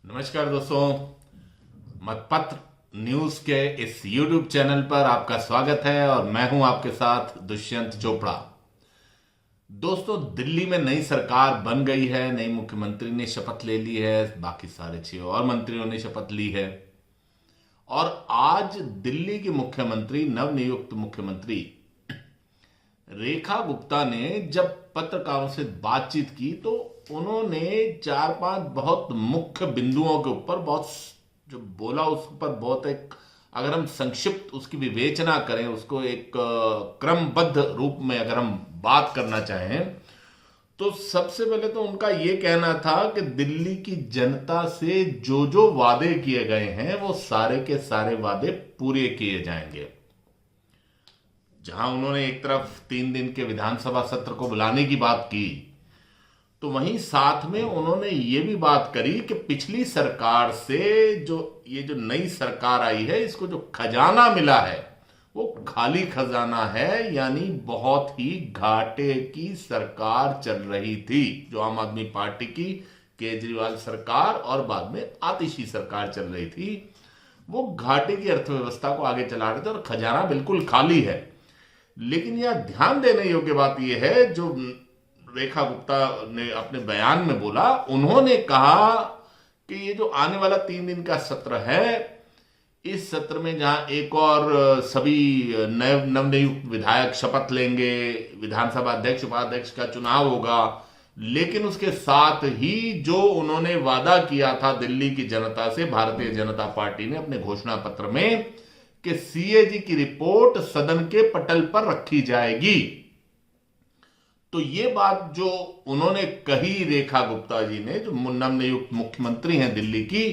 नमस्कार दोस्तों, मतपत्र न्यूज के इस YouTube चैनल पर आपका स्वागत है और मैं हूं आपके साथ दुष्यंत चोपड़ा। दोस्तों, दिल्ली में नई सरकार बन गई है, नई मुख्यमंत्री ने शपथ ले ली है, बाकी सारे 6 और मंत्रियों ने शपथ ली है। और आज दिल्ली की मुख्यमंत्री, नवनियुक्त मुख्यमंत्री रेखा गुप्ता ने जब पत्रकारों से बातचीत की तो उन्होंने 4-5 बहुत मुख्य बिंदुओं के ऊपर बहुत जो बोला उस पर बहुत एक, अगर हम संक्षिप्त उसकी विवेचना करें, उसको एक क्रमबद्ध रूप में अगर हम बात करना चाहें तो सबसे पहले तो उनका यह कहना था कि दिल्ली की जनता से जो जो वादे किए गए हैं वो सारे के सारे वादे पूरे किए जाएंगे। जहां उन्होंने एक तरफ 3 दिन के विधानसभा सत्र को बुलाने की बात की, तो वहीं साथ में उन्होंने ये भी बात करी कि पिछली सरकार से ये जो नई सरकार आई है, इसको जो खजाना मिला है वो खाली खजाना है, यानी बहुत ही घाटे की सरकार चल रही थी जो आम आदमी पार्टी की केजरीवाल सरकार और बाद में आतिशी सरकार चल रही थी। वो घाटे की अर्थव्यवस्था को आगे चला रहे थे और खजाना बिल्कुल खाली है। लेकिन यह ध्यान देने योग्य बात यह है जो रेखा गुप्ता ने अपने बयान में बोला, उन्होंने कहा कि ये जो आने वाला 3 दिन का सत्र है, इस सत्र में जहां एक और सभी नवनियुक्त विधायक शपथ लेंगे, विधानसभा अध्यक्ष उपाध्यक्ष का चुनाव होगा, लेकिन उसके साथ ही जो उन्होंने वादा किया था दिल्ली की जनता से, भारतीय जनता पार्टी ने अपने घोषणा पत्र में, कि सीएजी की रिपोर्ट सदन के पटल पर रखी जाएगी। तो ये बात जो उन्होंने कही रेखा गुप्ता जी ने, जो नवनियुक्त मुख्यमंत्री हैं दिल्ली की,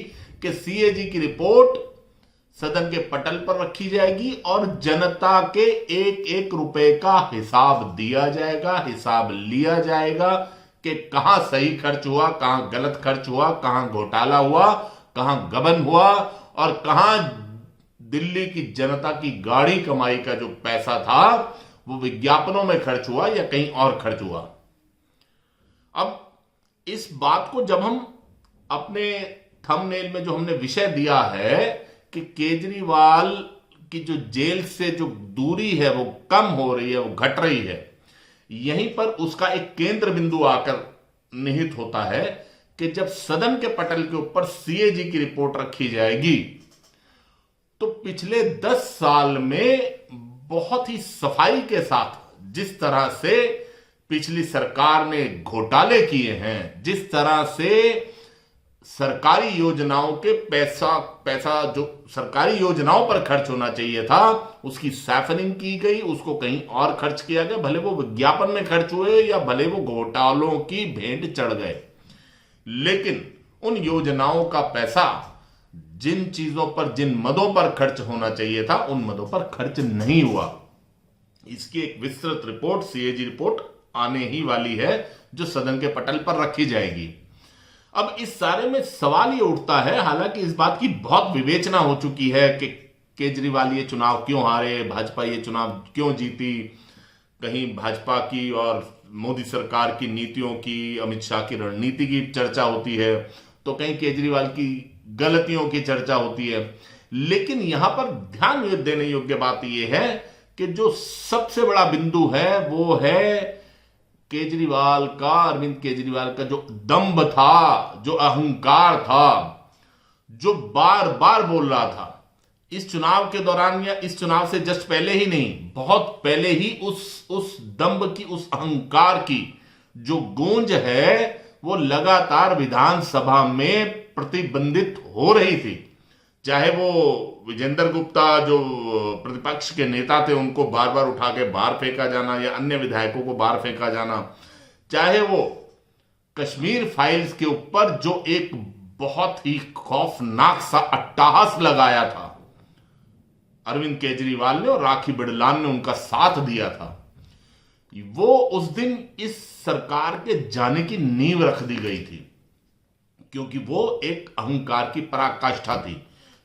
कि सीएजी की रिपोर्ट सदन के पटल पर रखी जाएगी और जनता के एक एक रुपए का हिसाब दिया जाएगा, हिसाब लिया जाएगा कि कहां सही खर्च हुआ, कहां गलत खर्च हुआ, कहां घोटाला हुआ, कहां गबन हुआ और कहां दिल्ली की जनता की गाड़ी कमाई का जो पैसा था वो विज्ञापनों में खर्च हुआ या कहीं और खर्च हुआ। अब इस बात को जब हम अपने थंबनेल में जो हमने विषय दिया है कि केजरीवाल की जो जेल से जो दूरी है वो कम हो रही है, वो घट रही है, यहीं पर उसका एक केंद्र बिंदु आकर निहित होता है कि जब सदन के पटल के ऊपर सीएजी की रिपोर्ट रखी जाएगी तो पिछले 10 साल में बहुत ही सफाई के साथ जिस तरह से पिछली सरकार ने घोटाले किए हैं, जिस तरह से सरकारी योजनाओं के पैसा जो सरकारी योजनाओं पर खर्च होना चाहिए था उसकी सैफनिंग की गई, उसको कहीं और खर्च किया गया, भले वो विज्ञापन में खर्च हुए या भले वो घोटालों की भेंट चढ़ गए, लेकिन उन योजनाओं का पैसा जिन चीजों पर, जिन मदों पर खर्च होना चाहिए था, उन मदों पर खर्च नहीं हुआ। इसकी एक विस्तृत रिपोर्ट, सीएजी रिपोर्ट आने ही वाली है जो सदन के पटल पर रखी जाएगी। अब इस सारे में सवाल ये उठता है, हालांकि इस बात की बहुत विवेचना हो चुकी है कि केजरीवाल ये चुनाव क्यों हारे, भाजपा ये चुनाव क्यों जीती, कहीं भाजपा की और मोदी सरकार की नीतियों की, अमित शाह की रणनीति की चर्चा होती है, तो कहीं केजरीवाल की गलतियों की चर्चा होती है। लेकिन यहां पर ध्यान देने योग्य बात यह है कि जो सबसे बड़ा बिंदु है वो है केजरीवाल का, अरविंद केजरीवाल का जो दंभ था, जो अहंकार था, जो बार बार बोल रहा था इस चुनाव के दौरान या इस चुनाव से जस्ट पहले ही नहीं, बहुत पहले ही उस दंभ की, उस अहंकार की जो गूंज है वो लगातार विधानसभा में प्रतिबंधित हो रही थी। चाहे वो विजेंद्र गुप्ता जो प्रतिपक्ष के नेता थे उनको बार बार उठा के बाहर फेंका जाना या अन्य विधायकों को बाहर फेंका जाना, चाहे वो कश्मीर फाइल्स के ऊपर जो एक बहुत ही खौफनाक सा अट्टहास लगाया था अरविंद केजरीवाल ने और राखी बिड़लान ने उनका साथ दिया था, वो उस दिन इस सरकार के जाने की नींव रख दी गई थी, क्योंकि वो एक अहंकार की पराकाष्ठा थी।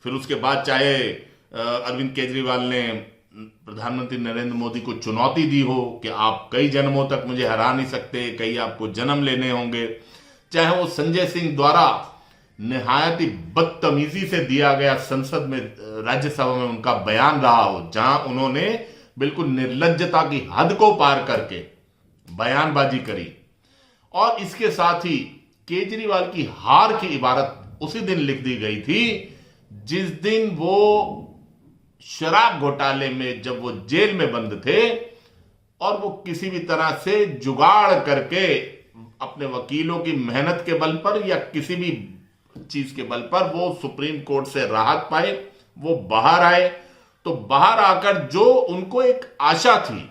फिर उसके बाद चाहे अरविंद केजरीवाल ने प्रधानमंत्री नरेंद्र मोदी को चुनौती दी हो कि आप कई जन्मों तक मुझे हरा नहीं सकते, कई आपको जन्म लेने होंगे, चाहे वो संजय सिंह द्वारा निहायत ही बदतमीजी से दिया गया संसद में, राज्यसभा में उनका बयान रहा हो, जहां उन्होंने बिल्कुल निर्लज्जता की हद को पार करके बयानबाजी करी। और इसके साथ ही केजरीवाल की हार की इबारत उसी दिन लिख दी गई थी जिस दिन वो शराब घोटाले में, जब वो जेल में बंद थे और वो किसी भी तरह से जुगाड़ करके अपने वकीलों की मेहनत के बल पर या किसी भी चीज के बल पर वो सुप्रीम कोर्ट से राहत पाए, वो बाहर आए। तो बाहर आकर जो उनको एक आशा थी,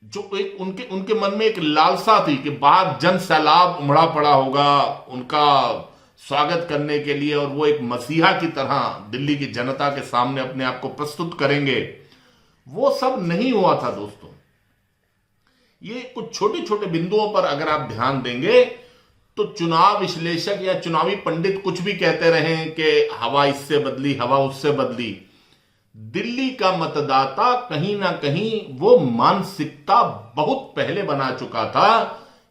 जो एक उनके उनके मन में एक लालसा थी कि बाहर जन सैलाब उमड़ा पड़ा होगा उनका स्वागत करने के लिए और वो एक मसीहा की तरह दिल्ली की जनता के सामने अपने आप को प्रस्तुत करेंगे, वो सब नहीं हुआ था दोस्तों। ये कुछ छोटे छोटे बिंदुओं पर अगर आप ध्यान देंगे तो चुनाव विश्लेषक या चुनावी पंडित कुछ भी कहते रहे कि हवा इससे बदली, हवा उससे बदली, दिल्ली का मतदाता कहीं ना कहीं वो मानसिकता बहुत पहले बना चुका था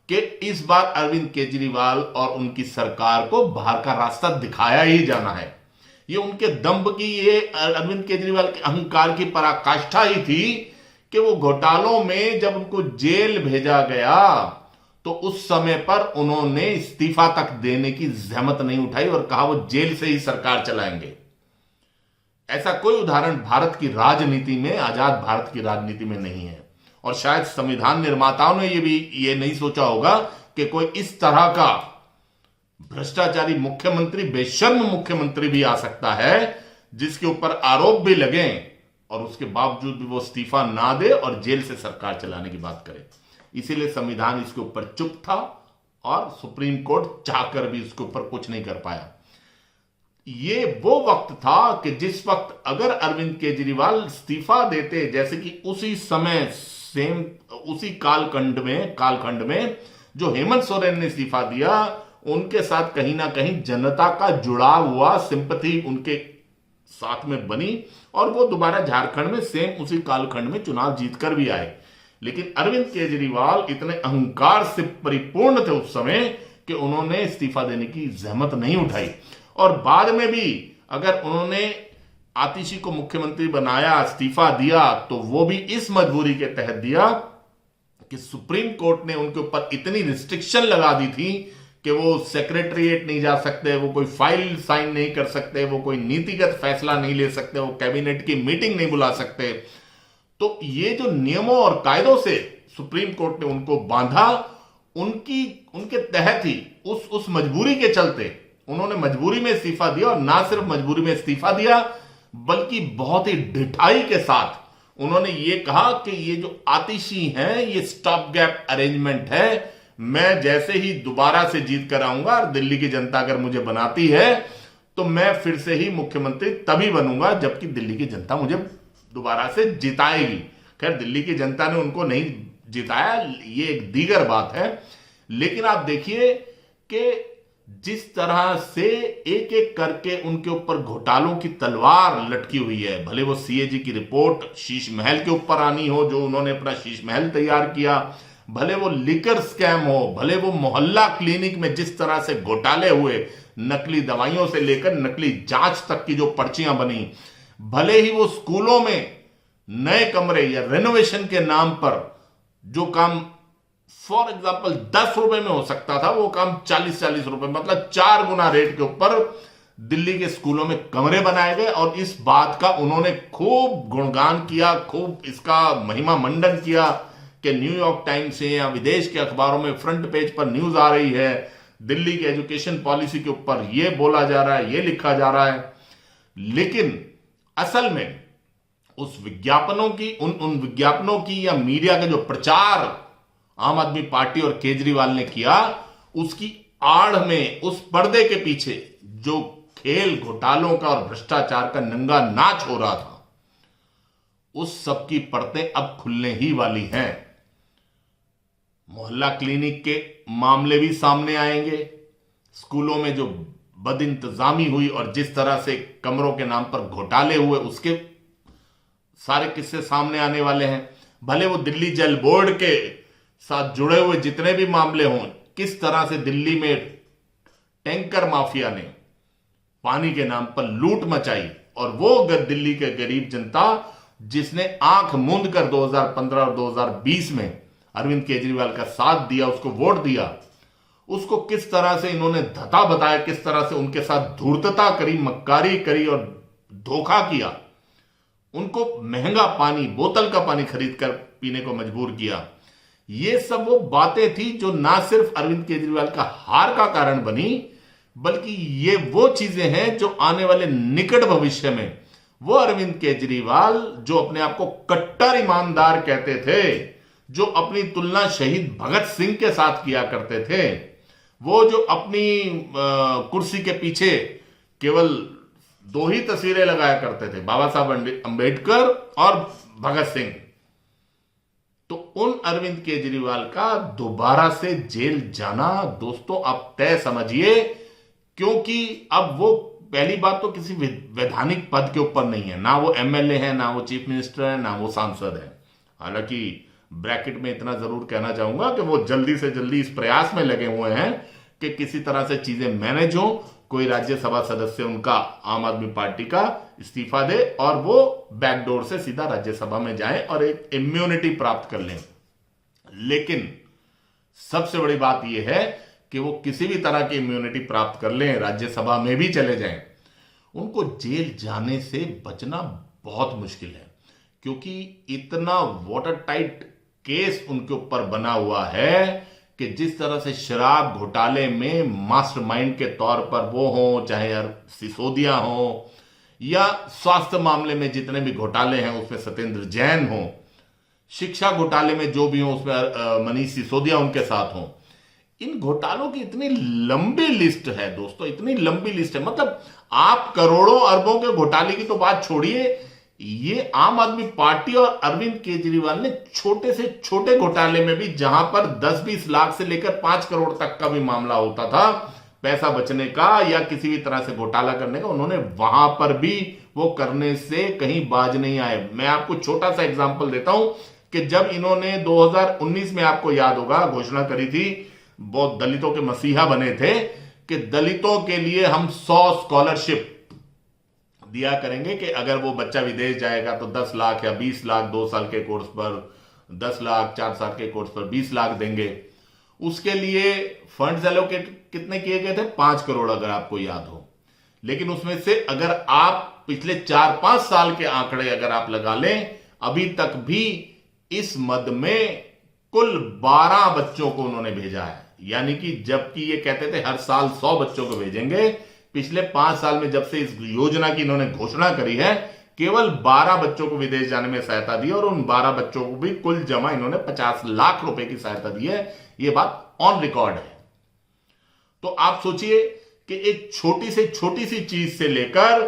कि इस बार अरविंद केजरीवाल और उनकी सरकार को बाहर का रास्ता दिखाया ही जाना है। ये उनके दंभ की, ये अरविंद केजरीवाल के अहंकार की पराकाष्ठा ही थी कि वो घोटालों में जब उनको जेल भेजा गया तो उस समय पर उन्होंने इस्तीफा तक देने की जहमत नहीं उठाई और कहा वो जेल से ही सरकार चलाएंगे। ऐसा कोई उदाहरण भारत की राजनीति में, आजाद भारत की राजनीति में नहीं है। और शायद संविधान निर्माताओं ने ये नहीं सोचा होगा कि कोई इस तरह का भ्रष्टाचारी मुख्यमंत्री, बेशर्म मुख्यमंत्री भी आ सकता है जिसके ऊपर आरोप भी लगे और उसके बावजूद भी वो इस्तीफा ना दे और जेल से सरकार चलाने की बात करे। इसीलिए संविधान इसके ऊपर चुप था और सुप्रीम कोर्ट चाहकर भी इसके ऊपर कुछ नहीं कर पाया। ये वो वक्त था कि जिस वक्त अगर अरविंद केजरीवाल इस्तीफा देते, जैसे कि उसी समय सेम उसी कालखंड में जो हेमंत सोरेन ने इस्तीफा दिया, उनके साथ कहीं ना कहीं जनता का जुड़ा हुआ सिंपैथी उनके साथ में बनी और वो दोबारा झारखंड में सेम उसी कालखंड में चुनाव जीतकर भी आए। लेकिन अरविंद केजरीवाल इतने अहंकार से परिपूर्ण थे उस समय कि उन्होंने इस्तीफा देने की जहमत नहीं उठाई। और बाद में भी अगर उन्होंने आतिशी को मुख्यमंत्री बनाया, इस्तीफा दिया, तो वो भी इस मजबूरी के तहत दिया कि सुप्रीम कोर्ट ने उनके ऊपर इतनी रिस्ट्रिक्शन लगा दी थी कि वो सेक्रेटरीट नहीं जा सकते, वो कोई फाइल साइन नहीं कर सकते, वो कोई नीतिगत फैसला नहीं ले सकते, वो कैबिनेट की मीटिंग नहीं बुला सकते। तो ये जो नियमों और कायदों से सुप्रीम कोर्ट ने उनको बांधा, उनके तहत ही उस मजबूरी के चलते उन्होंने मजबूरी में इस्तीफा दिया। और ना सिर्फ मजबूरी में इस्तीफा दिया बल्कि बहुत ही ढिठाई के साथ उन्होंने ये कहा कि ये जो आतिशी हैं ये स्टॉप गैप अरेंजमेंट है, मैं जैसे ही दोबारा से जीत कर आऊंगा और दिल्ली की जनता अगर मुझे बनाती है तो मैं फिर से ही मुख्यमंत्री तभी बनूंगा जबकि दिल्ली की जनता मुझे दोबारा से जिताएगी। खैर दिल्ली की जनता ने उनको नहीं जिताया, ये एक दीगर बात है। लेकिन आप देखिए कि जिस तरह से एक एक करके उनके ऊपर घोटालों की तलवार लटकी हुई है, भले वो सीएजी की रिपोर्ट शीश महल के ऊपर आनी हो, जो उन्होंने अपना शीश महल तैयार किया, भले वो लिकर स्कैम हो, भले वो मोहल्ला क्लिनिक में जिस तरह से घोटाले हुए, नकली दवाइयों से लेकर नकली जांच तक की जो पर्चियां बनी, भले ही वो स्कूलों में नए कमरे या रेनोवेशन के नाम पर जो काम फॉर एग्जाम्पल 10 रुपए में हो सकता था वो काम 40-40 रुपए, मतलब 4 गुना रेट के ऊपर दिल्ली के स्कूलों में कमरे बनाए गए। और इस बात का उन्होंने खूब गुणगान किया, खूब इसका महिमा मंडन किया कि न्यूयॉर्क टाइम्स से या विदेश के अखबारों में फ्रंट पेज पर न्यूज आ रही है, दिल्ली की एजुकेशन पॉलिसी के ऊपर यह बोला जा रहा है, यह लिखा जा रहा है। लेकिन असल में उस विज्ञापनों की उन विज्ञापनों की या मीडिया का जो प्रचार आम आदमी पार्टी और केजरीवाल ने किया, उसकी आड़ में, उस पर्दे के पीछे जो खेल घोटालों का और भ्रष्टाचार का नंगा नाच हो रहा था, उस सब की परतें अब खुलने ही वाली हैं। मोहल्ला क्लिनिक के मामले भी सामने आएंगे, स्कूलों में जो बदइंतजामी हुई और जिस तरह से कमरों के नाम पर घोटाले हुए, उसके सारे किस्से सामने आने वाले हैं। भले वो दिल्ली जल बोर्ड के साथ जुड़े हुए जितने भी मामले हों, किस तरह से दिल्ली में टैंकर माफिया ने पानी के नाम पर लूट मचाई, और वो दिल्ली के गरीब जनता जिसने आंख मूंद कर 2015 और 2020 में अरविंद केजरीवाल का साथ दिया, उसको वोट दिया, उसको किस तरह से इन्होंने धता बताया, किस तरह से उनके साथ धूर्तता करी, मक्कारी करी और धोखा किया, उनको महंगा पानी, बोतल का पानी खरीद कर पीने को मजबूर किया। ये सब वो बातें थी जो ना सिर्फ अरविंद केजरीवाल का हार का कारण बनी, बल्कि ये वो चीजें हैं जो आने वाले निकट भविष्य में वो अरविंद केजरीवाल जो अपने आप को कट्टर ईमानदार कहते थे, जो अपनी तुलना शहीद भगत सिंह के साथ किया करते थे, वो जो अपनी कुर्सी के पीछे केवल 2 ही तस्वीरें लगाया करते थे, बाबा साहब अंबेडकर और भगत सिंह, तो उन अरविंद केजरीवाल का दोबारा से जेल जाना दोस्तों आप तय समझिए, क्योंकि अब वो पहली बात तो किसी वैधानिक पद के ऊपर नहीं है, ना वो एमएलए है, ना वो चीफ मिनिस्टर है, ना वो सांसद है। हालांकि ब्रैकेट में इतना जरूर कहना चाहूंगा कि वो जल्दी से जल्दी इस प्रयास में लगे हुए हैं कि किसी तरह से चीजें मैनेज हो, कोई राज्यसभा सदस्य उनका आम आदमी पार्टी का इस्तीफा दे और वो बैकडोर से सीधा राज्यसभा में जाए और एक इम्यूनिटी प्राप्त कर लें। लेकिन सबसे बड़ी बात यह है कि वो किसी भी तरह की इम्यूनिटी प्राप्त कर लें, राज्यसभा में भी चले जाएं, उनको जेल जाने से बचना बहुत मुश्किल है, क्योंकि इतना वाटर टाइट केस उनके ऊपर बना हुआ है कि जिस तरह से शराब घोटाले में मास्टरमाइंड के तौर पर वो हो, चाहे सिसोदिया हो, या स्वास्थ्य मामले में जितने भी घोटाले हैं उसमें सत्येंद्र जैन हो, शिक्षा घोटाले में जो भी हो उसमें मनीष सिसोदिया उनके साथ हो, इन घोटालों की इतनी लंबी लिस्ट है दोस्तों, इतनी लंबी लिस्ट है। मतलब आप करोड़ों अरबों के घोटाले की तो बात छोड़िए, ये आम आदमी पार्टी और अरविंद केजरीवाल ने छोटे से छोटे घोटाले में भी, जहां पर 10-20 लाख से लेकर 5 करोड़ तक का भी मामला होता था पैसा बचने का या किसी भी तरह से घोटाला करने का, उन्होंने वहां पर भी वो करने से कहीं बाज नहीं आए। मैं आपको छोटा सा एग्जांपल देता हूं कि जब इन्होंने 2019 में, आपको याद होगा, घोषणा करी थी, बहुत दलितों के मसीहा बने थे कि दलितों के लिए हम 100 स्कॉलरशिप दिया करेंगे कि अगर वो बच्चा विदेश जाएगा तो 10 लाख या 20 लाख 2 साल के कोर्स पर, 10 लाख 4 साल के कोर्स पर 20 लाख देंगे। उसके लिए फंड्स एलोकेट कितने किए गए थे? 5 करोड़, अगर आपको याद हो। लेकिन उसमें से अगर आप पिछले 4-5 साल के आंकड़े अगर आप लगा लें, अभी तक भी इस मद में कुल 12 बच्चों को उन्होंने भेजा है। यानी कि जबकि ये कहते थे हर साल 100 बच्चों को भेजेंगे, पिछले 5 साल में जब से इस योजना की इन्होंने घोषणा करी है, केवल 12 बच्चों को विदेश जाने में सहायता दी, और उन 12 बच्चों को भी कुल जमा इन्होंने 50 लाख रुपए की सहायता दी है। यह बात ऑन रिकॉर्ड है। तो आप सोचिए कि एक छोटी सी चीज से लेकर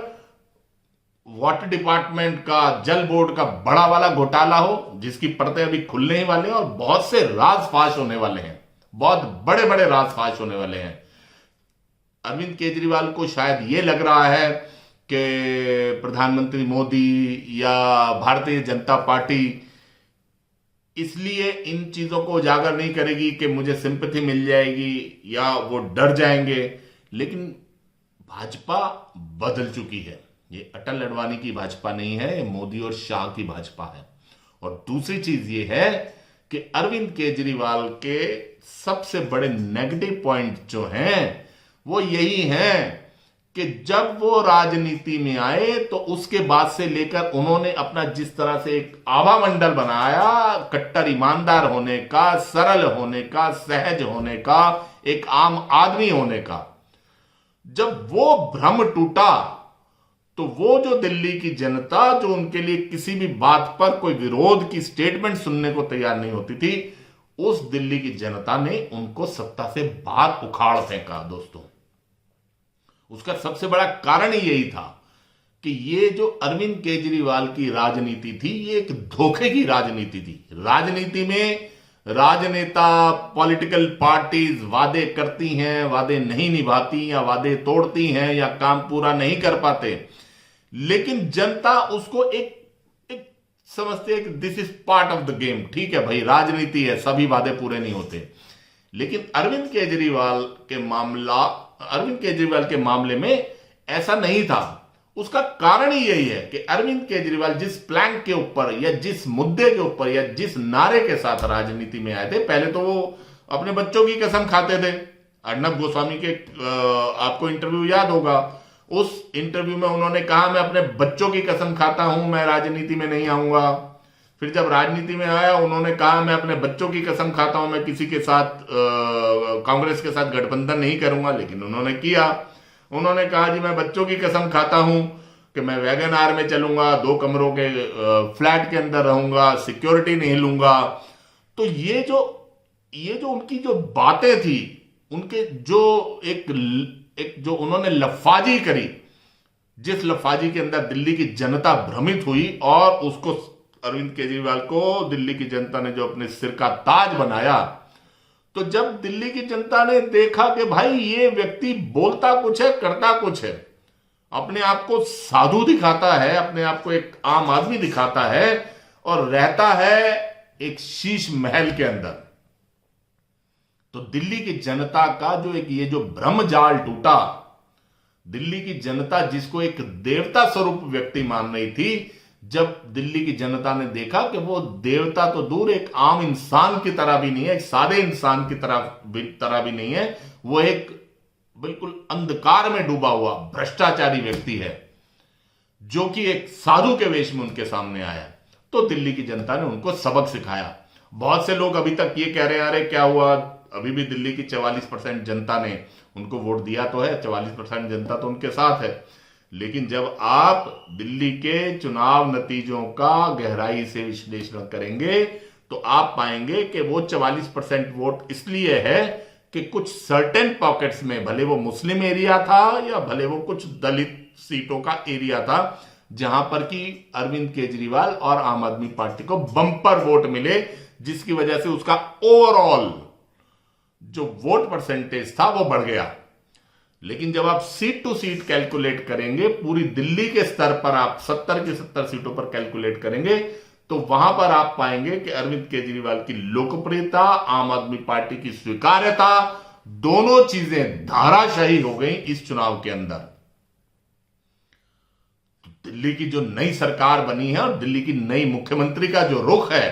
वाटर डिपार्टमेंट का, जल बोर्ड का बड़ा वाला घोटाला हो, जिसकी परतें अभी खुलने ही वाले हैं और बहुत से राज फाश होने वाले हैं, बहुत बड़े बड़े राज फाश होने वाले हैं। अरविंद केजरीवाल को शायद यह लग रहा है कि प्रधानमंत्री मोदी या भारतीय जनता पार्टी इसलिए इन चीजों को उजागर नहीं करेगी कि मुझे सिंपैथी मिल जाएगी या वो डर जाएंगे, लेकिन भाजपा बदल चुकी है। ये अटल अडवाणी की भाजपा नहीं है, ये मोदी और शाह की भाजपा है। और दूसरी चीज ये है कि अरविंद केजरीवाल के सबसे बड़े नेगेटिव पॉइंट जो हैं वो यही हैं कि जब वो राजनीति में आए तो उसके बाद से लेकर उन्होंने अपना जिस तरह से एक आभा मंडल बनाया, कट्टर ईमानदार होने का, सरल होने का, सहज होने का, एक आम आदमी होने का, जब वो भ्रम टूटा तो वो जो दिल्ली की जनता जो उनके लिए किसी भी बात पर कोई विरोध की स्टेटमेंट सुनने को तैयार नहीं होती थी, उस दिल्ली की जनता ने उनको सत्ता से बाहर उखाड़ फेंका दोस्तों। उसका सबसे बड़ा कारण ही यही था कि ये जो अरविंद केजरीवाल की राजनीति थी, ये एक धोखे की राजनीति थी। राजनीति में राजनेता, पॉलिटिकल पार्टीज वादे करती हैं, वादे नहीं निभाती, या वादे तोड़ती हैं, या काम पूरा नहीं कर पाते, लेकिन जनता उसको एक समझते हैं कि this is part of the game. ठीक है भाई, राजनीति है, सभी वादे पूरे नहीं होते। लेकिन अरविंद केजरीवाल के मामला अरविंद केजरीवाल के मामले में ऐसा नहीं था। उसका कारण ही यही है कि अरविंद केजरीवाल जिस प्लैंक के ऊपर या जिस मुद्दे के ऊपर या जिस नारे के साथ राजनीति में आए थे, पहले तो वो अपने बच्चों की कसम खाते थे। अर्नब गोस्वामी के आपको इंटरव्यू याद होगा, उस इंटरव्यू में उन्होंने कहा मैं अपने बच्चों की कसम खाता हूं, मैं राजनीति में नहीं आऊंगा। फिर जब राजनीति में आया उन्होंने कहा मैं अपने बच्चों की कसम खाता हूं, मैं किसी के साथ कांग्रेस के साथ गठबंधन नहीं करूंगा, लेकिन उन्होंने किया। उन्होंने कहा जी मैं बच्चों की कसम खाता हूं कि मैं वैगन आर में चलूंगा, 2 कमरों के फ्लैट के अंदर रहूंगा, सिक्योरिटी नहीं लूंगा। तो ये जो उनकी जो बातें थी, उनके जो एक जो उन्होंने लफाजी करी, जिस लफाजी के अंदर दिल्ली की जनता भ्रमित हुई और उसको अरविंद केजरीवाल को दिल्ली की जनता ने जो अपने सिर का ताज बनाया, तो जब दिल्ली की जनता ने देखा कि भाई ये व्यक्ति बोलता कुछ है करता कुछ है, अपने आप को साधु दिखाता है, अपने आप को एक आम आदमी दिखाता है और रहता है एक शीश महल के अंदर, तो दिल्ली की जनता का जो एक ये जो भ्रम जाल टूटा, दिल्ली की जनता जिसको एक देवता स्वरूप व्यक्ति मान रही थी, जब दिल्ली की जनता ने देखा कि वो देवता तो दूर एक आम इंसान की तरह भी नहीं है, एक सादे इंसान की तरह भी नहीं है, वो एक बिल्कुल अंधकार में डूबा हुआ भ्रष्टाचारी व्यक्ति है, जो कि एक साधु के वेश में उनके सामने आया, तो दिल्ली की जनता ने उनको सबक सिखाया। बहुत से लोग अभी तक ये कह रहे हैं अरे क्या हुआ, अभी भी दिल्ली की 44% जनता ने उनको वोट दिया तो है, 44% जनता तो उनके साथ है, लेकिन जब आप दिल्ली के चुनाव नतीजों का गहराई से विश्लेषण करेंगे तो आप पाएंगे कि वो 44% वोट इसलिए है कि कुछ सर्टेन पॉकेट्स में, भले वो मुस्लिम एरिया था या भले वो कुछ दलित सीटों का एरिया था, जहां पर कि अरविंद केजरीवाल और आम आदमी पार्टी को बम्पर वोट मिले, जिसकी वजह से उसका ओवरऑल जो वोट परसेंटेज था वो बढ़ गया। लेकिन जब आप सीट टू सीट कैलकुलेट करेंगे, पूरी दिल्ली के स्तर पर आप 70 की 70 सीटों पर कैलकुलेट करेंगे, तो वहां पर आप पाएंगे कि अरविंद केजरीवाल की लोकप्रियता, आम आदमी पार्टी की स्वीकार्यता, दोनों चीजें धाराशाही हो गई इस चुनाव के अंदर। दिल्ली की जो नई सरकार बनी है और दिल्ली की नई मुख्यमंत्री का जो रुख है,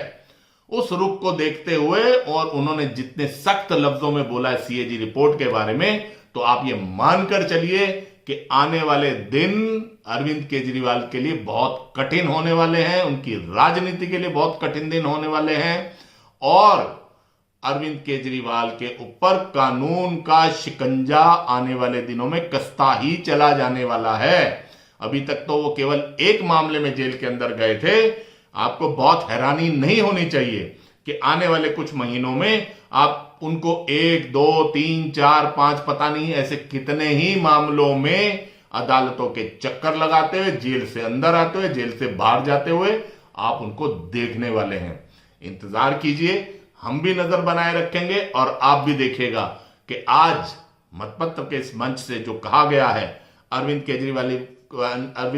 उस रुख को देखते हुए और उन्होंने जितने सख्त लफ्जों में बोला है सीएजी रिपोर्ट के बारे में, तो आप ये मानकर चलिए कि आने वाले दिन अरविंद केजरीवाल के लिए बहुत कठिन होने वाले हैं, उनकी राजनीति के लिए बहुत कठिन दिन होने वाले हैं और अरविंद केजरीवाल के ऊपर कानून का शिकंजा आने वाले दिनों में कसता ही चला जाने वाला है। अभी तक तो वो केवल एक मामले में जेल के अंदर गए थे। आपको बहुत हैरानी नहीं होनी चाहिए कि आने वाले कुछ महीनों में आप उनको 1, 2, 3, 4, 5 पता नहीं ऐसे कितने ही मामलों में अदालतों के चक्कर लगाते हुए, जेल से अंदर आते हुए, जेल से बाहर जाते हुए आप उनको देखने वाले हैं। इंतजार कीजिए, हम भी नजर बनाए रखेंगे और आप भी देखिएगा कि आज मतपत्र के इस मंच से जो कहा गया है, अरविंद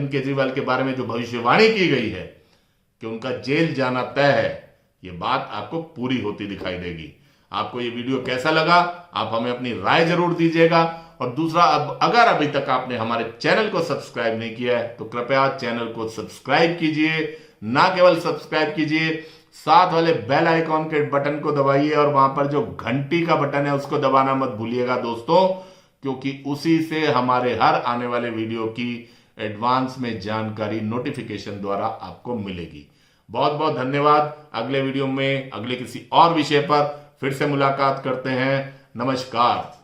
केजरीवाल के बारे में जो भविष्यवाणी की गई है कि उनका जेल जाना तय है, ये बात आपको पूरी होती दिखाई देगी। आपको ये वीडियो कैसा लगा, आप हमें अपनी राय जरूर दीजिएगा। और दूसरा, अब अगर अभी तक आपने हमारे चैनल को सब्सक्राइब नहीं किया है तो कृपया चैनल को सब्सक्राइब कीजिए। ना केवल सब्सक्राइब कीजिए, साथ वाले बेल आइकॉन के बटन को दबाइए और वहां पर जो घंटी का बटन है उसको दबाना मत भूलिएगा दोस्तों, क्योंकि उसी से हमारे हर आने वाले वीडियो की एडवांस में जानकारी नोटिफिकेशन द्वारा आपको मिलेगी। बहुत बहुत धन्यवाद। अगले वीडियो में अगले किसी और विषय पर फिर से मुलाकात करते हैं। नमस्कार।